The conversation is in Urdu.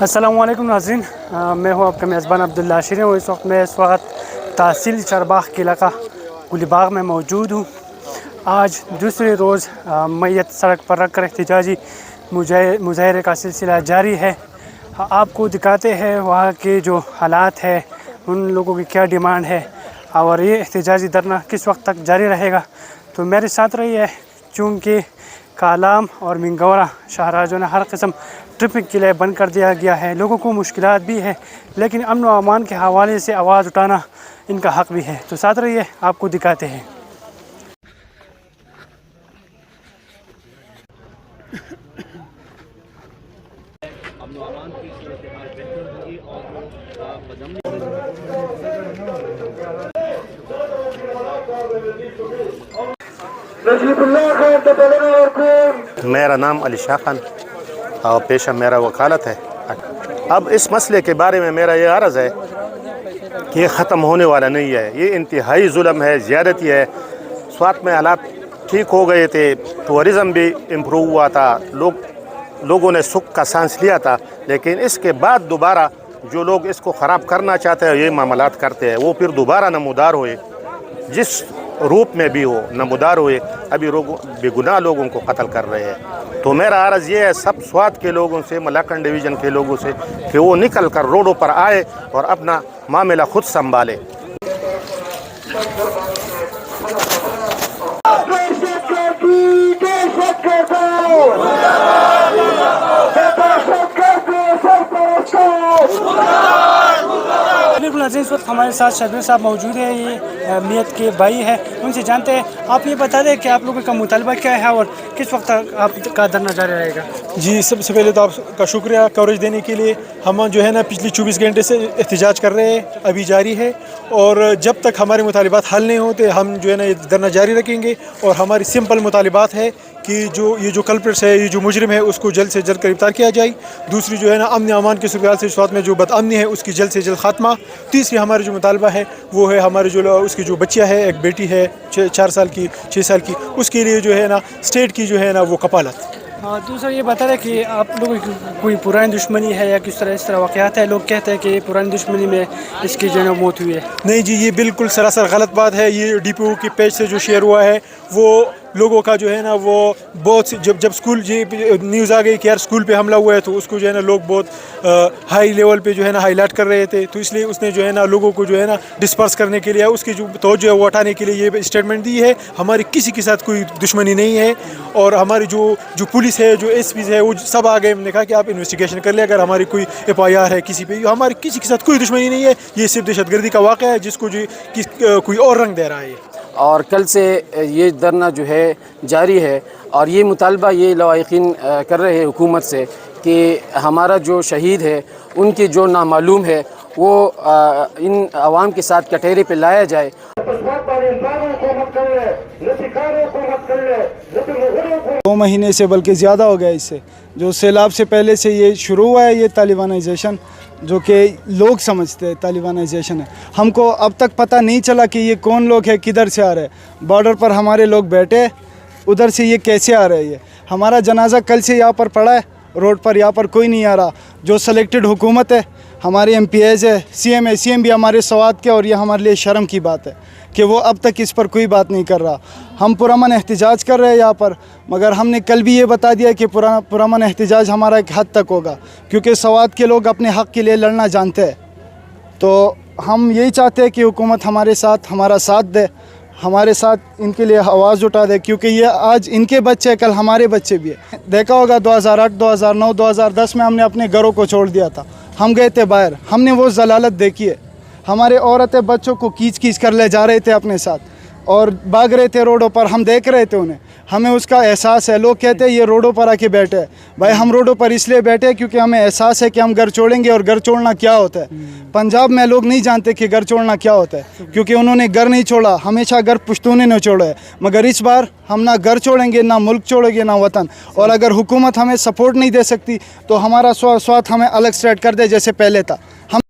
السلام علیکم ناظرین، میں ہوں آپ کا میزبان عبداللہ شیریں ہوں۔ اس وقت میں تحصیل چرباغ کے علاقہ گلی باغ میں موجود ہوں۔ آج دوسرے روز میت سڑک پر رکھ کر احتجاجی مظاہرے کا سلسلہ جاری ہے۔ آپ کو دکھاتے ہیں وہاں کے جو حالات ہے، ان لوگوں کی کیا ڈیمانڈ ہے اور یہ احتجاجی دھرنا کس وقت تک جاری رہے گا۔ تو میرے ساتھ رہی ہے، چونکہ کالام اور منگورا شاہراہوں نے ہر قسم ٹرپنگ کے لیے بند کر دیا گیا ہے۔ لوگوں کو مشکلات بھی ہے، لیکن امن و امان کے حوالے سے آواز اٹھانا ان کا حق بھی ہے۔ تو ساتھ رہیے، آپ کو دکھاتے ہیں۔ امن و امان کی صورتحال بہتر ہوگی میرا نام علی شاہ خان اور پیشہ میرا وکالت ہے۔ اب اس مسئلے کے بارے میں میرا یہ عرض ہے کہ یہ ختم ہونے والا نہیں ہے، یہ انتہائی ظلم ہے، زیادتی ہے۔ سوات میں حالات ٹھیک ہو گئے تھے، ٹورزم بھی امپروو ہوا تھا، لوگوں نے سکھ کا سانس لیا تھا، لیکن اس کے بعد دوبارہ جو لوگ اس کو خراب کرنا چاہتے ہیں، یہ معاملات کرتے ہیں، وہ پھر دوبارہ نمودار ہوئے، جس روپ میں بھی ہو نمودار ہوئے۔ ابھی بے گناہ لوگوں کو قتل کر رہے ہیں۔ تو میرا عرض یہ ہے سب سوات کے لوگوں سے، ملاکنڈ ڈویژن کے لوگوں سے، کہ وہ نکل کر روڈوں پر آئے اور اپنا معاملہ خود سنبھالے۔ بالکل عزیز، اس وقت ہمارے ساتھ شبیر صاحب موجود ہیں، یہ میت کے بھائی ہیں، ان سے جانتے ہیں۔ آپ یہ بتا دیں کہ آپ لوگوں کا مطالبہ کیا ہے اور کس وقت تک آپ کا دھرنا جاری رہے گا؟ جی، سب سے پہلے تو آپ کا شکریہ کوریج دینے کے لیے۔ ہم جو ہے نا پچھلی 24 گھنٹے سے احتجاج کر رہے ہیں، ابھی جاری ہے، اور جب تک ہمارے مطالبات حل نہیں ہوتے ہم جو ہے نا یہ دھرنا جاری رکھیں گے۔ اور ہماری سمپل مطالبات ہے کہ یہ جو کلپریٹس ہے، یہ جو مجرم ہے، اس کو جلد سے جلد گرفتار کیا جائے۔ دوسری جو ہے نا امن امان کی صورتحال سے سوات میں جو بد امنی ہے، اس کی جلد سے جلد خاتمہ۔ تیسری ہمارا جو مطالبہ ہے وہ ہے ہمارے جو اس کی جو بچیاں ہے، ایک بیٹی ہے 4 سال کی 6 سال کی، اس کے لیے جو ہے نا اسٹیٹ کی جو ہے نا وہ کفالت۔ دوسرا یہ بتا رہے کہ آپ لوگوں کی کوئی پرانی دشمنی ہے یا کس طرح واقعات ہے؟ لوگ کہتے ہیں کہ پرانی دشمنی میں اس کی جو ہے نا موت ہوئی ہے۔ نہیں جی، یہ بالکل سراسر غلط بات ہے۔ یہ ڈی پی او کی پیج سے جو شیئر ہوا ہے، وہ لوگوں کا جو ہے نا وہ بہت جب اسکول نیوز آ گئی کہ یار اسکول پہ حملہ ہوا ہے، تو اس کو جو ہے نا لوگ بہت ہائی لیول پہ جو ہے نا ہائی لائٹ کر رہے تھے، تو اس لیے اس نے جو ہے نا لوگوں کو جو ہے نا ڈسپرس کرنے کے لیے، اس کی جو توجہ ہے وہ ہٹانے کے لیے یہ اسٹیٹمنٹ دی ہے۔ ہماری کسی کے ساتھ کوئی دشمنی نہیں ہے، اور ہماری جو پولیس ہے، جو ایس پیز ہے، وہ سب آ گئے۔ ہم نے کہا کہ آپ انویسٹیگیشن کر لیں، اگر ہماری کوئی ایف آئی آر ہے کسی پہ، ہماری کسی کے ساتھ کوئی دشمنی نہیں ہے۔ یہ صرف دہشت گردی کا واقعہ ہے جس کو کوئی اور رنگ دے رہا ہے۔ اور کل سے یہ دھرنا جو ہے جاری ہے، اور یہ مطالبہ یہ لواحقین کر رہے ہیں حکومت سے کہ ہمارا جو شہید ہے، ان کی جو نامعلوم ہے، وہ ان عوام کے ساتھ کٹہرے پہ لایا جائے۔ 2 مہینے سے بلکہ زیادہ ہو گیا اس سے، جو سیلاب سے پہلے سے یہ شروع ہوا ہے، یہ طالبانائزیشن جو کہ لوگ سمجھتے ہیں طالبانائزیشن ہے۔ ہم کو اب تک پتہ نہیں چلا کہ یہ کون لوگ ہیں، کدھر سے آ رہے ہیں۔ بارڈر پر ہمارے لوگ بیٹھے، ادھر سے یہ کیسے آ رہے ہیں؟ ہمارا جنازہ کل سے یہاں پر پڑا ہے روڈ پر، یہاں پر کوئی نہیں آ رہا۔ جو سلیکٹڈ حکومت ہے، ہمارے ایم پی ایز ہے، سی ایم بھی ہمارے سوات کے، اور یہ ہمارے لیے شرم کی بات ہے کہ وہ اب تک اس پر کوئی بات نہیں کر رہا۔ ہم پرامن احتجاج کر رہے ہیں یہاں پر، مگر ہم نے کل بھی یہ بتا دیا کہ پرامن احتجاج ہمارا ایک حد تک ہوگا، کیونکہ سوات کے لوگ اپنے حق کے لیے لڑنا جانتے ہیں۔ تو ہم یہی چاہتے ہیں کہ حکومت ہمارا ساتھ دے، ہمارے ساتھ ان کے لیے آواز اٹھا دے، کیونکہ یہ آج ان کے بچے، کل ہمارے بچے بھی ہیں۔ دیکھا ہوگا 2008 2009 2010 میں ہم نے اپنے گھروں کو چھوڑ دیا تھا، ہم گئے تھے باہر، ہم نے وہ ذلالت دیکھی ہے۔ ہمارے عورتیں بچوں کو کھینچ کر لے جا رہے تھے اپنے ساتھ، اور بھاگ رہے تھے روڈوں پر، ہم دیکھ رہے تھے انہیں، ہمیں اس کا احساس ہے۔ لوگ کہتے ہیں یہ روڈوں پر آ کے بیٹھے ہیں، بھائی ہم روڈوں پر اس لیے بیٹھے کیونکہ ہمیں احساس ہے کہ ہم گھر چھوڑیں گے، اور گھر چھوڑنا کیا ہوتا ہے۔ پنجاب میں لوگ نہیں جانتے کہ گھر چھوڑنا کیا ہوتا ہے، کیونکہ انہوں نے گھر نہیں چھوڑا، ہمیشہ گھر پشتونے نے چھوڑا ہے۔ مگر اس بار ہم نہ گھر چھوڑیں گے، نہ ملک چھوڑیں گے، نہ وطن۔ اور اگر حکومت ہمیں سپورٹ نہیں دے سکتی تو ہمارا سوات ہمیں الگ سیٹ کر دے جیسے پہلے تھا۔ ہم